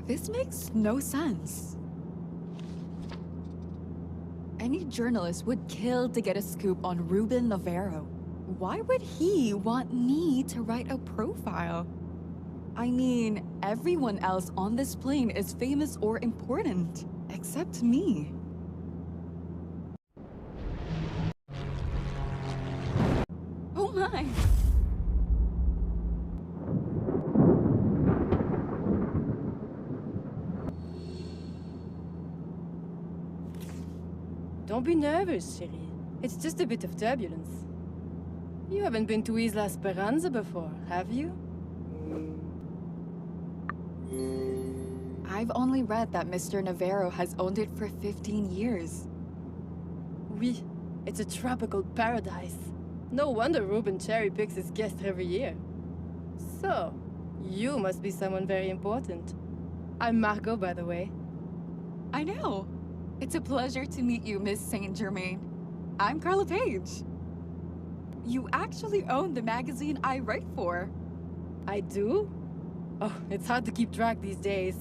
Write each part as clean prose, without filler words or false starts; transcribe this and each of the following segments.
This makes no sense. Any journalist would kill to get a scoop on Ruben Navarro. Why would he want me to write a profile? I mean, everyone else on this plane is famous or important, except me. Oh my! Don't be nervous, chérie. It's just a bit of turbulence. You haven't been to Isla Esperanza before, have you? I've only read that Mr. Navarro has owned it for 15 years. Oui, it's a tropical paradise. No wonder Ruben cherry-picks his guests every year. So, you must be someone very important. I'm Margot, by the way. I know. It's a pleasure to meet you, Miss Saint Germain. I'm Carla Page. You actually own the magazine I write for. I do? Oh, it's hard to keep track these days.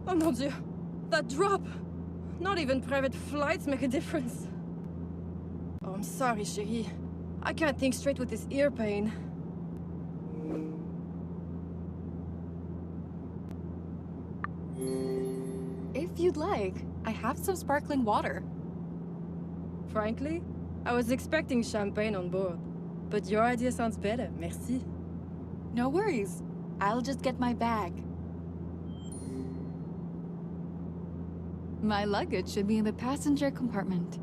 Oh mon Dieu! That drop! Not even private flights make a difference. Oh, I'm sorry, chérie. I can't think straight with this ear pain. If you'd like, I have some sparkling water. Frankly, I was expecting champagne on board. But your idea sounds better, merci. No worries. I'll just get my bag. My luggage should be in the passenger compartment.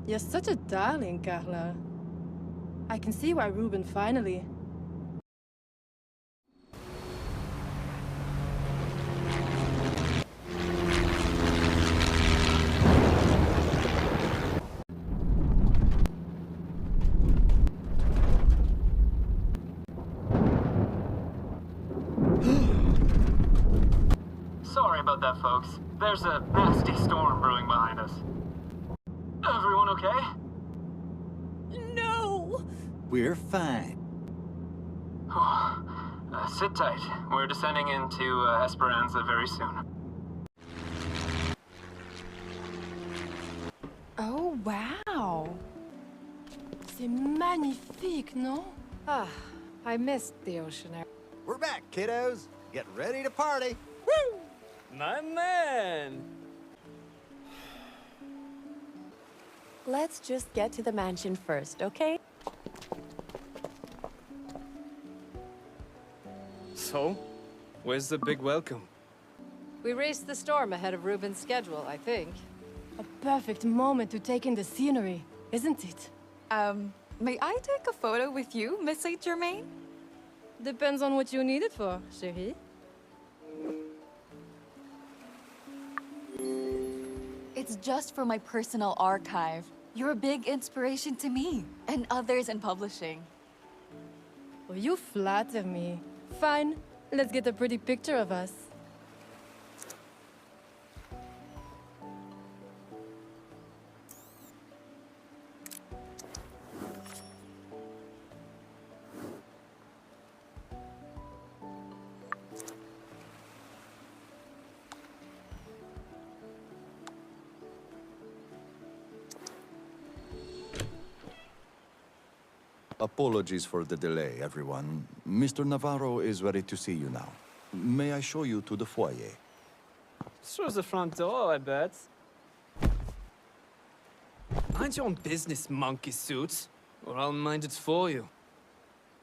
You're such a darling, Carla. I can see why Ruben finally... Sorry about that, folks. There's a nasty storm brewing behind us. Everyone okay? No! We're fine. Sit tight. We're descending into Esperanza very soon. Oh, wow. C'est magnifique, non? Ah, I missed the ocean air. We're back, kiddos. Get ready to party. My man! Let's just get to the mansion first, okay? So, where's the big welcome? We raced the storm ahead of Ruben's schedule, I think. A perfect moment to take in the scenery, isn't it? May I take a photo with you, Miss Saint Germain? Depends on what you need it for, chérie. It's just for my personal archive. You're a big inspiration to me and others in publishing. Oh, you flatter me. Fine, let's get a pretty picture of us. Apologies for the delay, everyone. Mr. Navarro is ready to see you now. May I show you to the foyer? Through the front door, I bet. Mind your own business, monkey suits, or I'll mind it for you.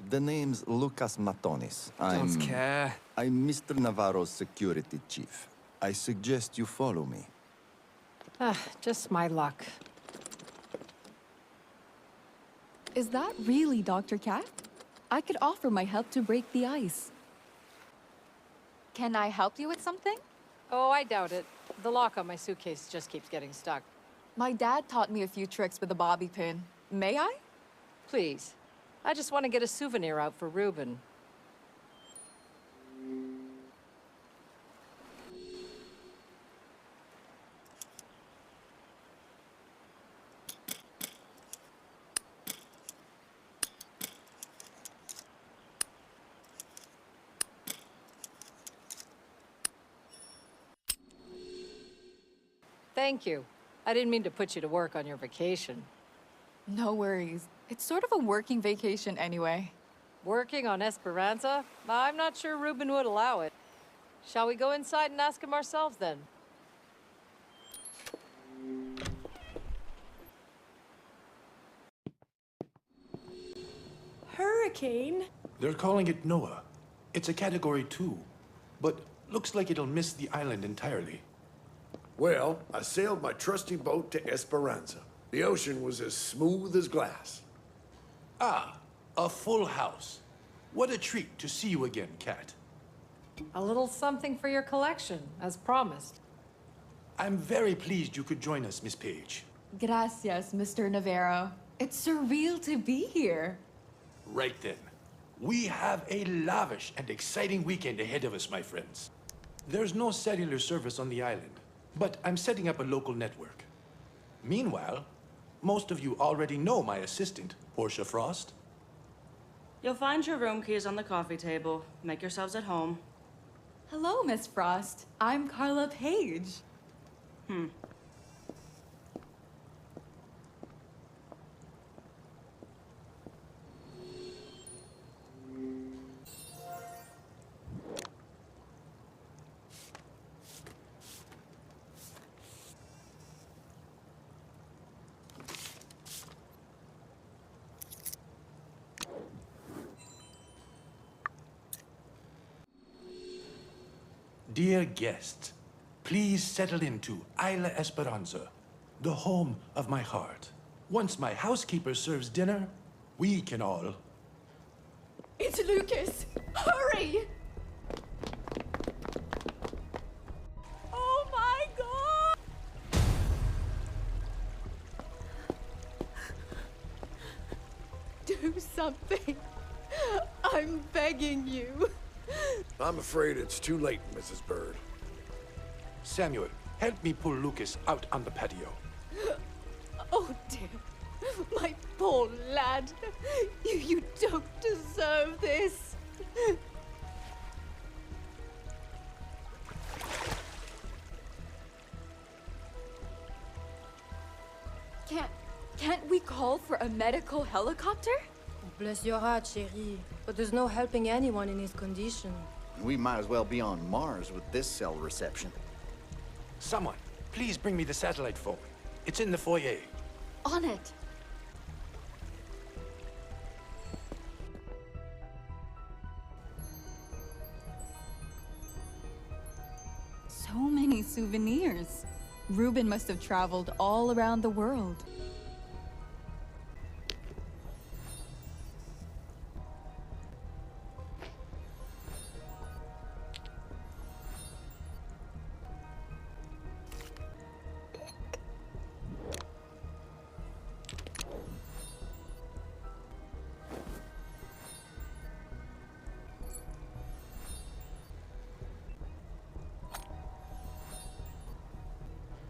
The name's Lucas Matonis. Don't care. I'm Mr. Navarro's security chief. I suggest you follow me. Just my luck. Is that really Dr. Cat? I could offer my help to break the ice. Can I help you with something? Oh, I doubt it. The lock on my suitcase just keeps getting stuck. My dad taught me a few tricks with a bobby pin. May I? Please. I just want to get a souvenir out for Ruben. Thank you. I didn't mean to put you to work on your vacation. No worries. It's sort of a working vacation anyway. Working on Esperanza? I'm not sure Ruben would allow it. Shall we go inside and ask him ourselves then? Hurricane? They're calling it Noah. It's a Category 2, but looks like it'll miss the island entirely. Well, I sailed my trusty boat to Esperanza. The ocean was as smooth as glass. Ah, a full house. What a treat to see you again, Cat. A little something for your collection, as promised. I'm very pleased you could join us, Miss Page. Gracias, Mr. Navarro. It's surreal to be here. Right then. We have a lavish and exciting weekend ahead of us, my friends. There's no cellular service on the island, but I'm setting up a local network. Meanwhile, most of you already know my assistant, Portia Frost. You'll find your room keys on the coffee table. Make yourselves at home. Hello, Miss Frost. I'm Carla Page. Dear guests, please settle into Isla Esperanza, the home of my heart. Once my housekeeper serves dinner, we can all... It's Lucas! Hurry! Oh my god! Do something. I'm begging you. I'm afraid it's too late, Mrs. Bird. Samuel, help me pull Lucas out on the patio. Oh dear. My poor lad. You don't deserve this. Can't we call for a medical helicopter? Bless your heart, chérie. But there's no helping anyone in his condition. We might as well be on Mars with this cell reception. Someone, please bring me the satellite phone. It's in the foyer. On it. So many souvenirs. Ruben must have traveled all around the world.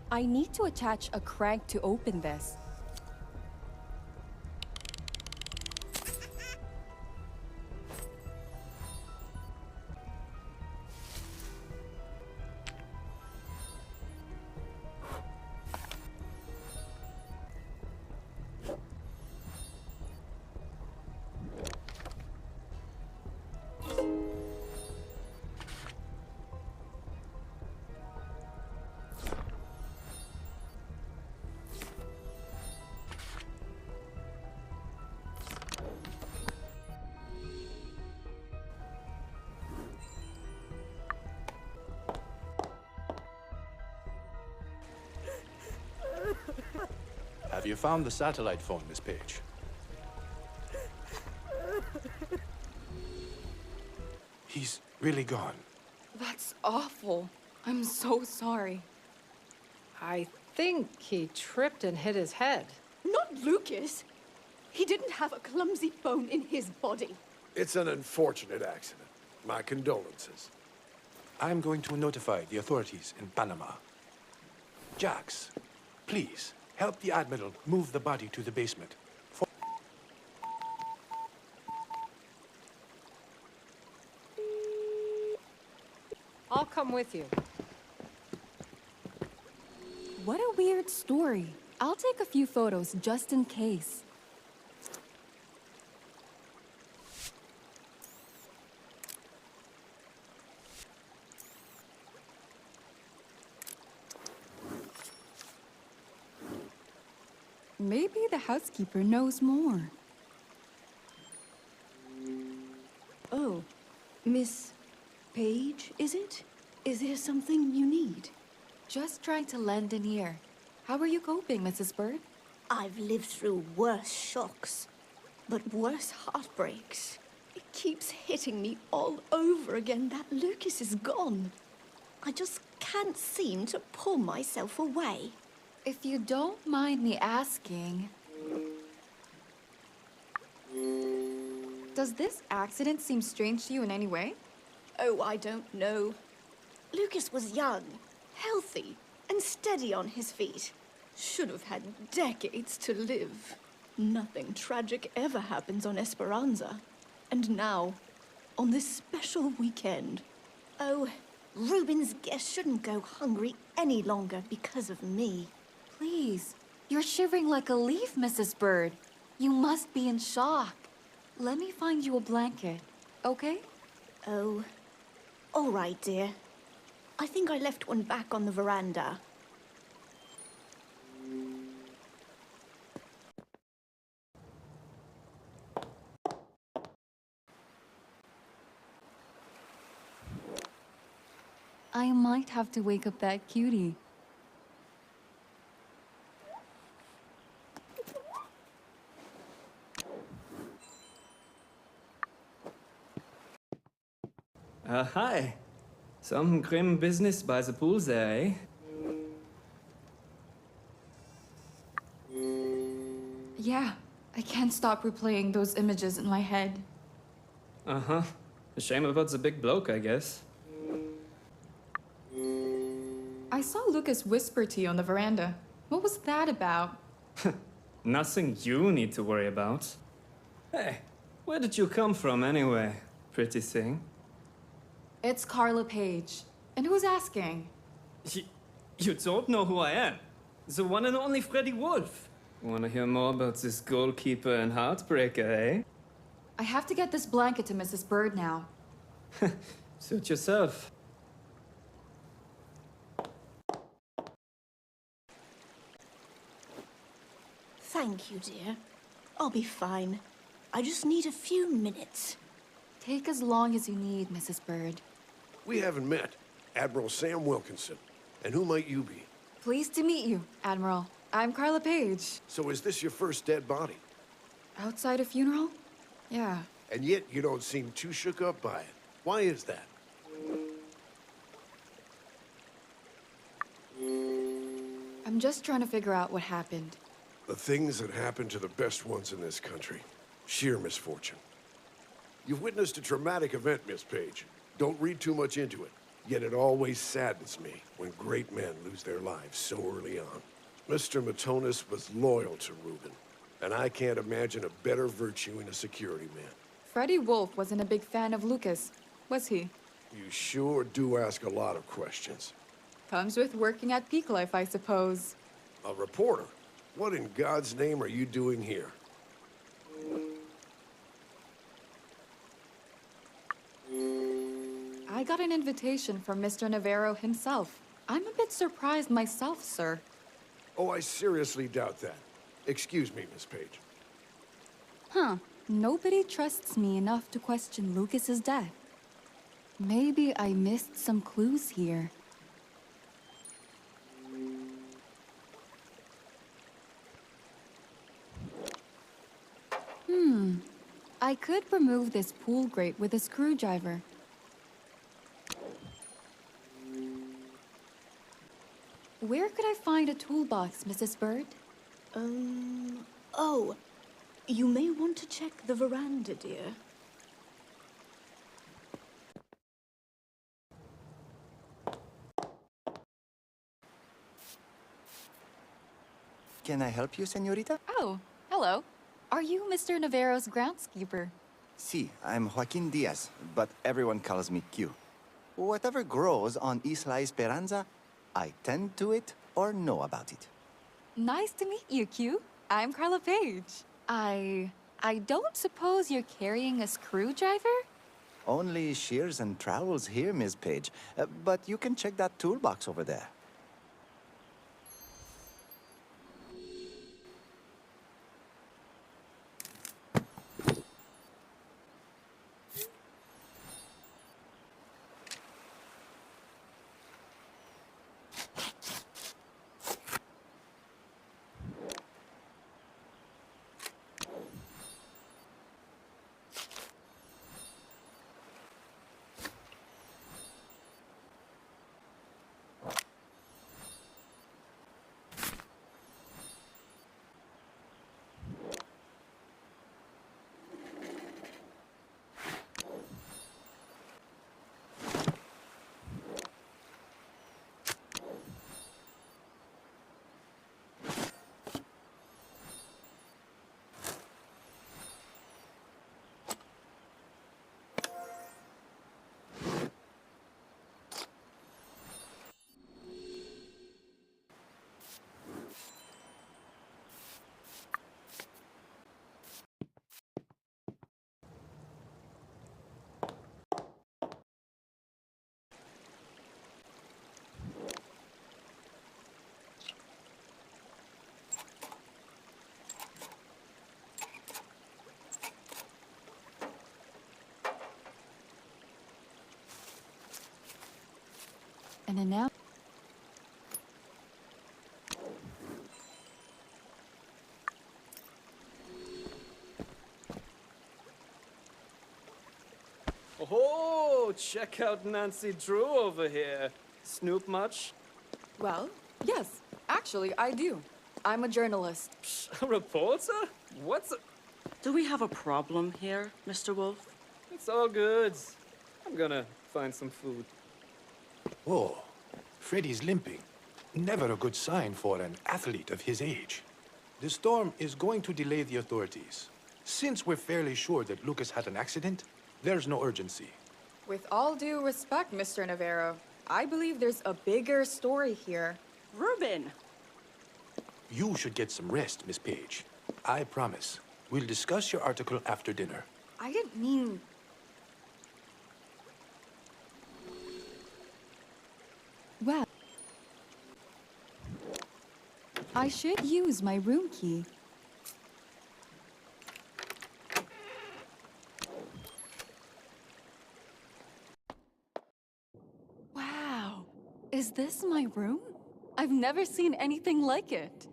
I need to attach a crank to open this. Have you found the satellite phone, Miss Page? He's really gone. That's awful. I'm so sorry. I think he tripped and hit his head. Not Lucas! He didn't have a clumsy bone in his body. It's an unfortunate accident. My condolences. I'm going to notify the authorities in Panama. Jax, please, help the Admiral move the body to the basement. I'll come with you. What a weird story. I'll take a few photos just in case. Maybe the housekeeper knows more. Oh, Miss Page, is it? Is there something you need? Just trying to lend an ear. How are you coping, Mrs. Bird? I've lived through worse shocks, but worse heartbreaks. It keeps hitting me all over again that Lucas is gone. I just can't seem to pull myself away. If you don't mind me asking, does this accident seem strange to you in any way? Oh, I don't know. Lucas was young, healthy, and steady on his feet. Should have had decades to live. Nothing tragic ever happens on Esperanza. And now, on this special weekend. Oh, Reuben's guests shouldn't go hungry any longer because of me. Please, you're shivering like a leaf, Mrs. Bird. You must be in shock. Let me find you a blanket, okay? Oh, all right, dear. I think I left one back on the veranda. I might have to wake up that cutie. Hi. Some grim business by the pool there, eh? Yeah, I can't stop replaying those images in my head. Uh-huh. A shame about the big bloke, I guess. I saw Lucas whisper to you on the veranda. What was that about? Nothing you need to worry about. Hey, where did you come from anyway, pretty thing? It's Carla Page. And who's asking? You don't know who I am. The one and only Freddy Wolf. Wanna hear more about this goalkeeper and heartbreaker, eh? I have to get this blanket to Mrs. Bird now. Suit yourself. Thank you, dear. I'll be fine. I just need a few minutes. Take as long as you need, Mrs. Bird. We haven't met. Admiral Sam Wilkinson. And who might you be? Pleased to meet you, Admiral. I'm Carla Page. So is this your first dead body? Outside a funeral? Yeah. And yet you don't seem too shook up by it. Why is that? I'm just trying to figure out what happened. The things that happen to the best ones in this country. Sheer misfortune. You've witnessed a traumatic event, Miss Page. Don't read too much into it. Yet it always saddens me when great men lose their lives so early on. Mr. Matonis was loyal to Reuben, and I can't imagine a better virtue in a security man. Freddy Wolf wasn't a big fan of Lucas, was he? You sure do ask a lot of questions. Comes with working at Peak Life, I suppose. A reporter? What in God's name are you doing here? I got an invitation from Mr. Navarro himself. I'm a bit surprised myself, sir. Oh, I seriously doubt that. Excuse me, Miss Page. Huh. Nobody trusts me enough to question Lucas's death. Maybe I missed some clues here. I could remove this pool grate with a screwdriver. Where could I find a toolbox, Mrs. Bird? Oh. You may want to check the veranda, dear. Can I help you, señorita? Oh, hello. Are you Mr. Navarro's groundskeeper? Si, I'm Joaquin Diaz, but everyone calls me Q. Whatever grows on Isla Esperanza, I tend to it or know about it. Nice to meet you, Q. I'm Carla Page. I don't suppose you're carrying a screwdriver? Only shears and trowels here, Miss Page. But you can check that toolbox over there. And now... Oh, check out Nancy Drew over here. Snoop much? Well, yes. Actually, I do. I'm a journalist. A reporter? What's a... Do we have a problem here, Mr. Wolf? It's all good. I'm gonna find some food. Oh, Freddy's limping. Never a good sign for an athlete of his age. The storm is going to delay the authorities. Since we're fairly sure that Lucas had an accident, there's no urgency. With all due respect, Mr. Navarro, I believe there's a bigger story here. Reuben! You should get some rest, Miss Page. I promise. We'll discuss your article after dinner. I didn't mean... Well... I should use my room key. Wow! Is this my room? I've never seen anything like it.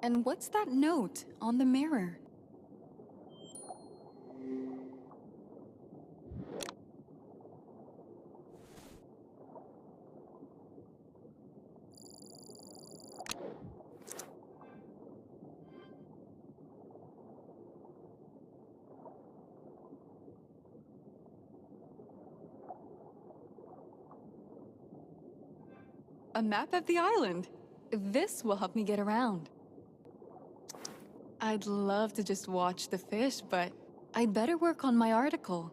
And what's that note on the mirror? A map of the island. This will help me get around. I'd love to just watch the fish, but I'd better work on my article.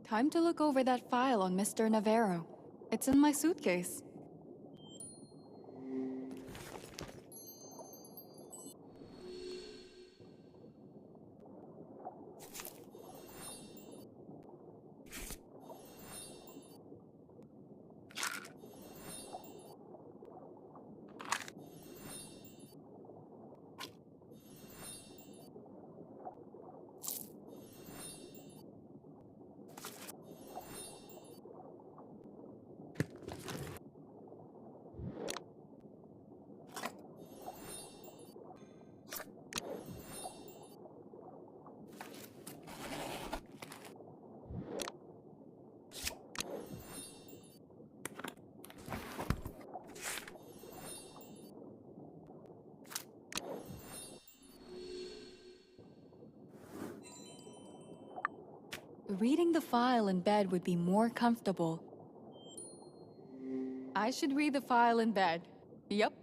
Time to look over that file on Mr. Navarro. It's in my suitcase. Reading the file in bed would be more comfortable. I should read the file in bed. Yup.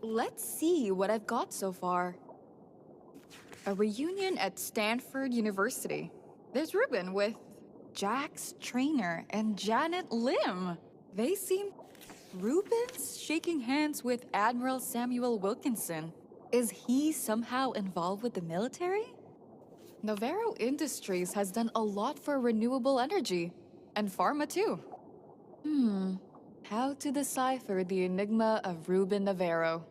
Let's see what I've got so far. A reunion at Stanford University. There's Ruben with Jax Trainer and Janet Lim. They seem... Ruben's shaking hands with Admiral Samuel Wilkinson. Is he somehow involved with the military? Navarro Industries has done a lot for renewable energy. And pharma too. How to decipher the enigma of Ruben Navarro?